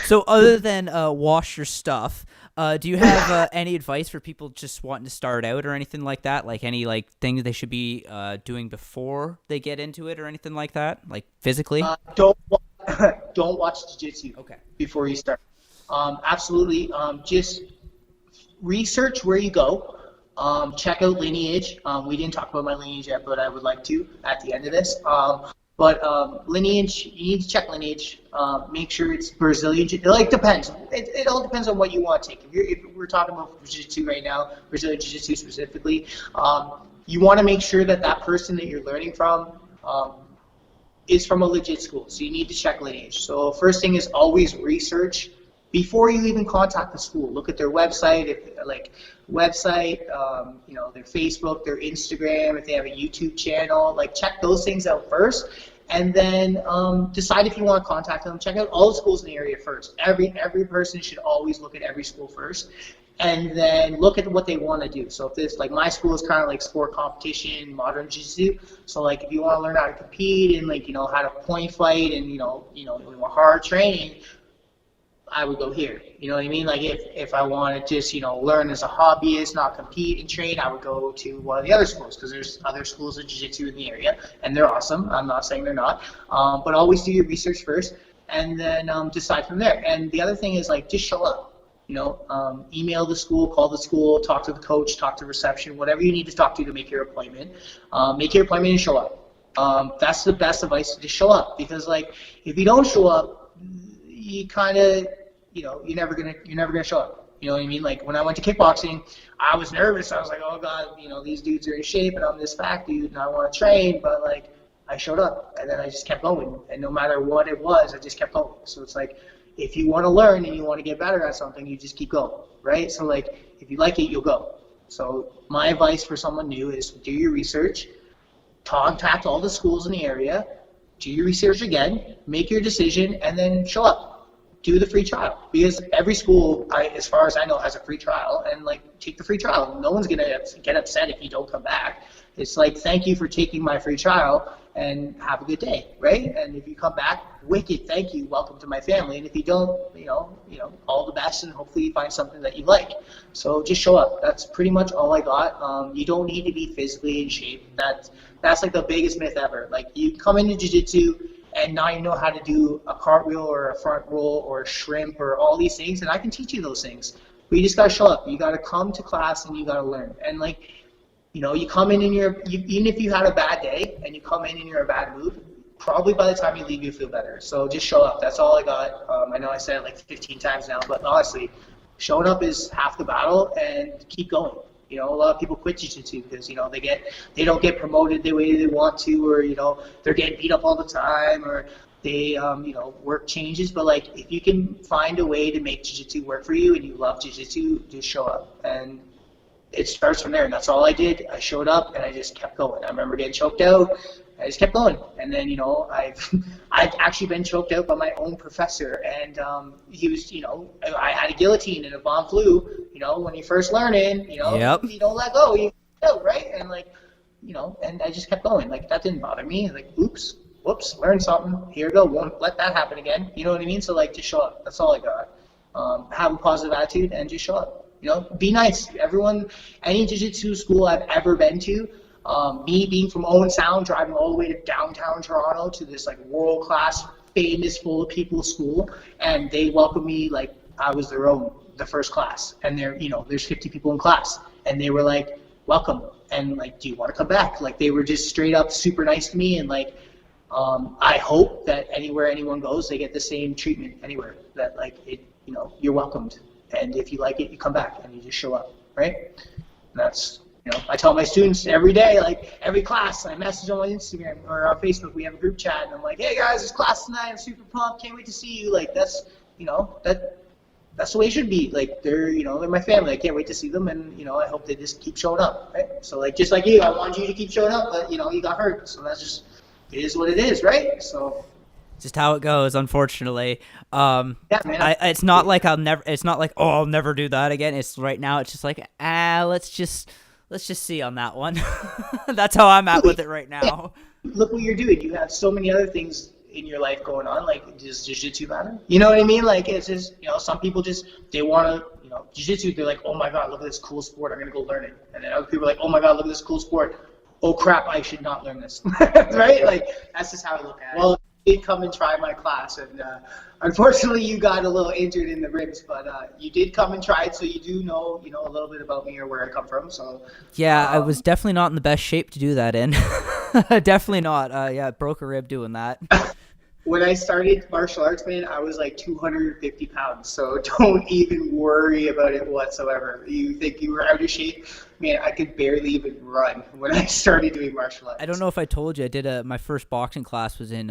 So other than wash your stuff, do you have any advice for people just wanting to start out or anything like that? Like any like things they should be doing before they get into it or anything like that, like physically? Don't watch jiu-jitsu Okay. before you start. Absolutely. Just research where you go. Check out lineage. We didn't talk about my lineage yet, but I would like to at the end of this. But lineage, you need to check lineage. Make sure it's Brazilian. It like depends. It all depends on what you want to take. If we're talking about jiu-jitsu right now, Brazilian jiu-jitsu specifically, you want to make sure that that person that you're learning from is from a legit school. So you need to check lineage. So first thing is always research before you even contact the school. Look at their website, their Facebook, their Instagram, if they have a YouTube channel, like check those things out first, and then decide if you want to contact them. Check out all the schools in the area first. Every person should always look at every school first, and then look at what they want to do. So if this, like my school is kind of like sport competition, modern jiu-jitsu. So like if you want to learn how to compete and how to point fight and hard training, I would go here. You know what I mean? Like if I want to just, learn as a hobbyist, not compete and train, I would go to one of the other schools because there's other schools of jiu-jitsu in the area and they're awesome. I'm not saying they're not. But always do your research first and then decide from there. And the other thing is like just show up. Email the school, call the school, talk to the coach, talk to reception, whatever you need to talk to make your appointment. Make your appointment and show up. That's the best advice, to just show up, because like if you don't show up, you kind of you're never gonna show up. You know what I mean? Like when I went to kickboxing, I was nervous. I was like, oh god, these dudes are in shape and I'm this fat dude and I want to train, but like I showed up and then I just kept going, and no matter what it was, I just kept going. So it's like if you want to learn and you want to get better at something, you just keep going, right? So like if you like it, you'll go. So my advice for someone new is do your research, contact all the schools in the area, do your research again, make your decision, and then show up. Do the free trial, because every school, as far as I know, has a free trial, and like take the free trial. No one's gonna get upset if you don't come back. It's like, thank you for taking my free trial and have a good day, right? And if you come back, wicked, thank you, welcome to my family. And if you don't, all the best, and hopefully you find something that you like. So just show up. That's pretty much all I got. You don't need to be physically in shape. That's like the biggest myth ever. Like you come into jiu-jitsu and now you know how to do a cartwheel or a front roll or a shrimp or all these things, and I can teach you those things. But you just gotta show up. You gotta come to class and you gotta learn. And like, you come in and even if you had a bad day and you come in and you're in a bad mood, probably by the time you leave you feel better. So just show up. That's all I got. I know I said it like 15 times now, but honestly, showing up is half the battle, and keep going. A lot of people quit jiu-jitsu because they don't get promoted the way they want to, or they're getting beat up all the time, or they work changes. But like if you can find a way to make jiu-jitsu work for you and you love jiu-jitsu, just show up, and it starts from there. And that's all I did. I showed up and I just kept going. I remember getting choked out. I just kept going, and then I've actually been choked out by my own professor, and he was I had a guillotine and a bomb flu. When you're first learning, Yep. you don't let go, you go, right? And like and I just kept going. Like that didn't bother me. Like oops, whoops, learn something. Here we go. Won't let that happen again. You know what I mean? So like just show up. That's all I got. Have a positive attitude and just show up. Be nice. Everyone, any jiu-jitsu school I've ever been to. Me being from Owen Sound, driving all the way to downtown Toronto to this like world-class, famous, full of people school, and they welcomed me like I was the first class, and there's 50 people in class, and they were like, welcome, and like, do you want to come back? Like they were just straight up super nice to me, and like I hope that anywhere anyone goes, they get the same treatment anywhere, that like you're welcomed, and if you like it, you come back and you just show up, right? And that's I tell my students every day, like every class, I message them on Instagram or on Facebook. We have a group chat, and I'm like, "Hey guys, it's class tonight. I'm super pumped. Can't wait to see you." Like that's the way it should be. Like they're my family. I can't wait to see them, and I hope they just keep showing up, right? So like just like you, I want you to keep showing up, but you got hurt, so that's just it is what it is, right? So. Just how it goes, unfortunately. Yeah, man. It's not like I'll never do that again. It's right now. It's just like let's just see on that one. That's how I'm at with it right now. Look what you're doing. You have so many other things in your life going on, like, does jiu-jitsu matter? You know what I mean? Like, it's just, some people just, they want to, jiu-jitsu, they're like, oh my God, look at this cool sport, I'm going to go learn it. And then other people are like, oh my God, look at this cool sport. Oh crap, I should not learn this. Right? Like, that's just how I look at it. Well, you did come and try my class, and unfortunately you got a little injured in the ribs, but you did come and try it, so you do know, a little bit about me or where I come from. So yeah, I was definitely not in the best shape to do that in. Definitely not. Yeah, broke a rib doing that. When I started martial arts, man, I was like 250 pounds, so don't even worry about it whatsoever. You think you were out of shape? Man, I could barely even run when I started doing martial arts. I don't know if I told you, I did my first boxing class was in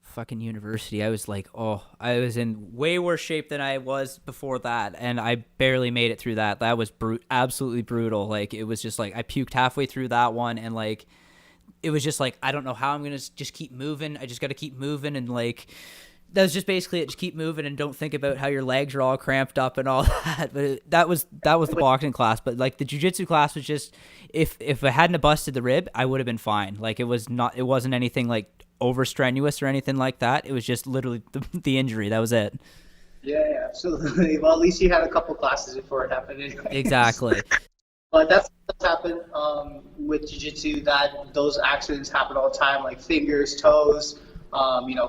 fucking university. I was like, I was in way worse shape than I was before that, and I barely made it through that. That was absolutely brutal. Like, it was just like I puked halfway through that one, and like it was just like, I don't know how I'm gonna just keep moving. I just got to keep moving, and like that was just basically it. Just keep moving and don't think about how your legs are all cramped up and all that. But that was the boxing class. But like the jiu-jitsu class was just, if I hadn't busted the rib, I would have been fine. Like it wasn't anything like over strenuous or anything like that. It was just literally the injury. That was it. Yeah, absolutely. Well, at least you had a couple classes before it happened anyway. Exactly. But that's what's happened with jiu-jitsu, that those accidents happen all the time, like fingers, toes,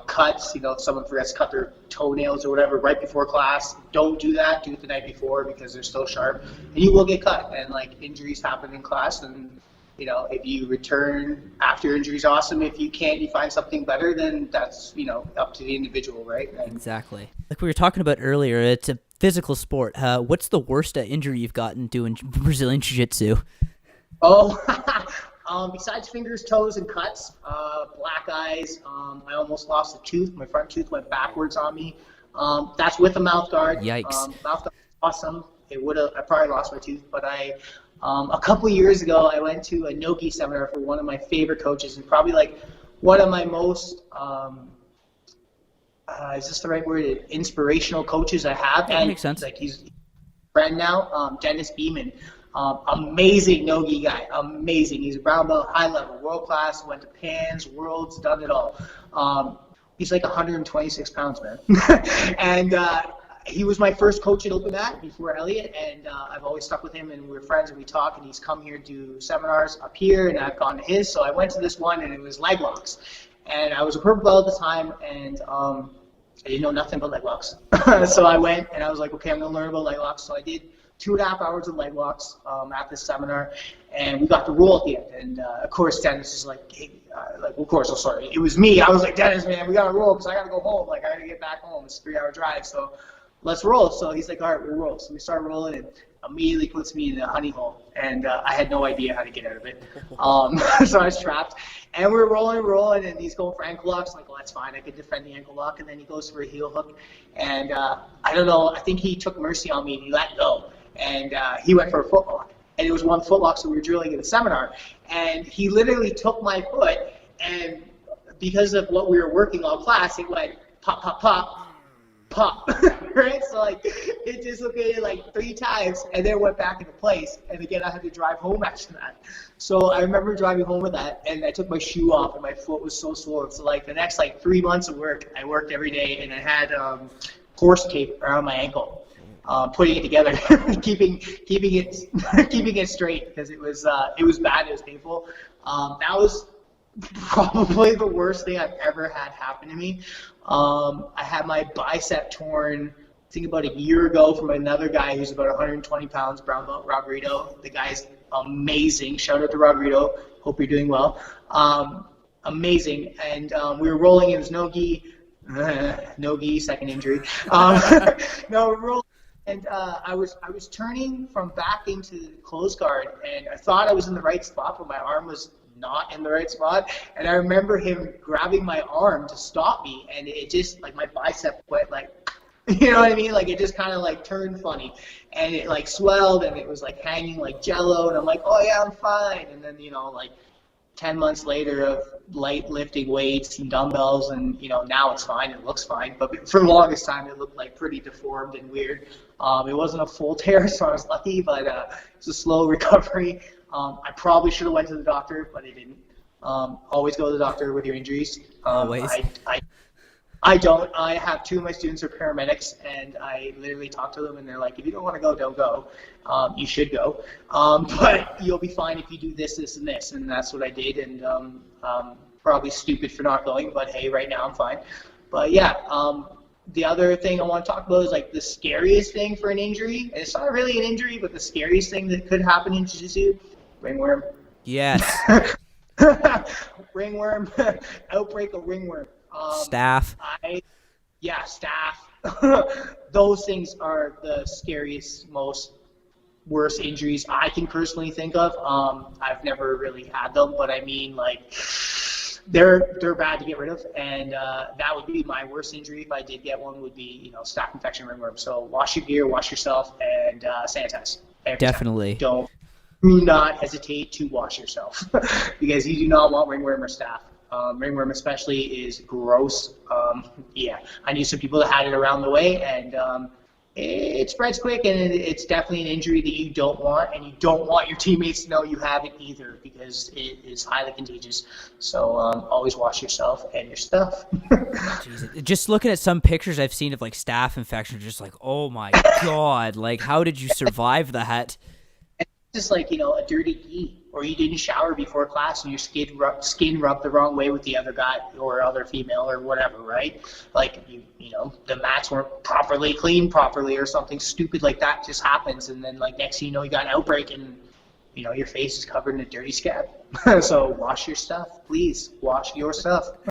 cuts. If someone forgets to cut their toenails or whatever right before class, don't do that. Do it the night before because they're still sharp, and you will get cut. And like injuries happen in class, and if you return after injuries, awesome. If you can't, you find something better, then that's up to the individual, right? And exactly. Like we were talking about earlier, it's a physical sport. What's the worst injury you've gotten doing Brazilian Jiu-Jitsu? Besides fingers, toes, and cuts, black eyes, I almost lost a tooth. My front tooth went backwards on me. That's with a mouth guard. Yikes. Mouth guard, awesome. I probably lost my tooth, but a couple years ago, I went to a Nogi seminar for one of my favorite coaches, and probably like one of my most, is this the right word? Inspirational coaches I have. That makes sense. Like he's a friend now, Dennis Beeman. Amazing Nogi guy, amazing. He's a brown belt, high level, world class, went to Pans, Worlds, done it all. He's like 126 pounds, man. And he was my first coach at Open Mat before Elliot, and I've always stuck with him, and we're friends, and we talk, and he's come here to do seminars up here, and I've gone to his, so I went to this one, and it was leg locks. And I was a purple belt at the time, and I didn't know nothing about leg locks. So I went, and I was like, okay, I'm going to learn about leg locks. So I did 2.5 hours of leg locks at this seminar, and we got the roll at the end. And of course, Dennis is like, hey, it was me. I was like, Dennis, man, we got to roll because I got to go home. Like, I got to get back home. It's a 3-hour drive, so let's roll. So he's like, all right, we'll roll. So we start rolling, and immediately puts me in a honey hole, and I had no idea how to get out of it. So I was trapped, and we're rolling, and he's going for ankle locks. I'm like, well, that's fine. I could defend the ankle lock, and then he goes for a heel hook, and I don't know. I think he took mercy on me, and he let go. And he went for a foot lock. And it was one foot lock, so we were drilling in the seminar. And he literally took my foot, and because of what we were working all class, it went pop, pop, pop, pop, right? So, like, it dislocated like 3 times, and then went back into place. And again, I had to drive home after that. So I remember driving home with that, and I took my shoe off, and my foot was so sore. So, like, the next, 3 months of work, I worked every day, and I had horse tape around my ankle. Putting it together, keeping it straight because it was bad. It was painful. That was probably the worst thing I've ever had happen to me. I had my bicep torn, I think about a year ago, from another guy who's about 120 pounds, brown belt, Rodrigo. The guy's amazing. Shout out to Rodrigo. Hope you're doing well. Amazing. And we were rolling. It was no-gi. No-gi, second injury. No, we're rolling. And I was turning from back into closed guard, and I thought I was in the right spot, but my arm was not in the right spot. And I remember him grabbing my arm to stop me, and it just, my bicep went you know what I mean? It just kind of turned funny, and it swelled, and it was hanging like jello, and I'm like, oh yeah, I'm fine. And then 10 months later of light lifting weights and dumbbells, and now it's fine, it looks fine, but for the longest time it looked pretty deformed and weird. It wasn't a full tear, so I was lucky, but it's a slow recovery. I probably should have went to the doctor, but I didn't. Always go to the doctor with your injuries. Always. I don't. I have two of my students are paramedics, and I literally talk to them, and they're like, if you don't want to go, don't go. You should go. But you'll be fine if you do this, this, and this. And that's what I did, and probably stupid for not going, but hey, right now I'm fine. But yeah, the other thing I want to talk about is like the scariest thing for an injury, and it's not really an injury, but the scariest thing that could happen in jiu-jitsu, ringworm. Yes. Ringworm, outbreak of ringworm. Staph. Staph. Those things are the scariest, most worst injuries I can personally think of. I've never really had them, but I mean, like, they're bad to get rid of, and that would be my worst injury if I did get one. Would be staph infection, ringworm. So wash your gear, wash yourself, and sanitize. Definitely. Do not hesitate to wash yourself because you do not want ringworm or staph. Ringworm especially is gross. I knew some people that had it around the way, and it spreads quick, and it's definitely an injury that you don't want, and you don't want your teammates to know you have it either because it is highly contagious. So always wash yourself and your stuff. Jesus. Just looking at some pictures I've seen of like staph infection, just like, oh my God, like how did you survive that? Just like, a dirty gi, or you didn't shower before class and your skin rubbed the wrong way with the other guy or other female or whatever, right? Like, the mats weren't properly cleaned properly or something stupid like that just happens. And then, like, next thing you know, you got an outbreak and, your face is covered in a dirty scab. So wash your stuff, please. Wash your stuff.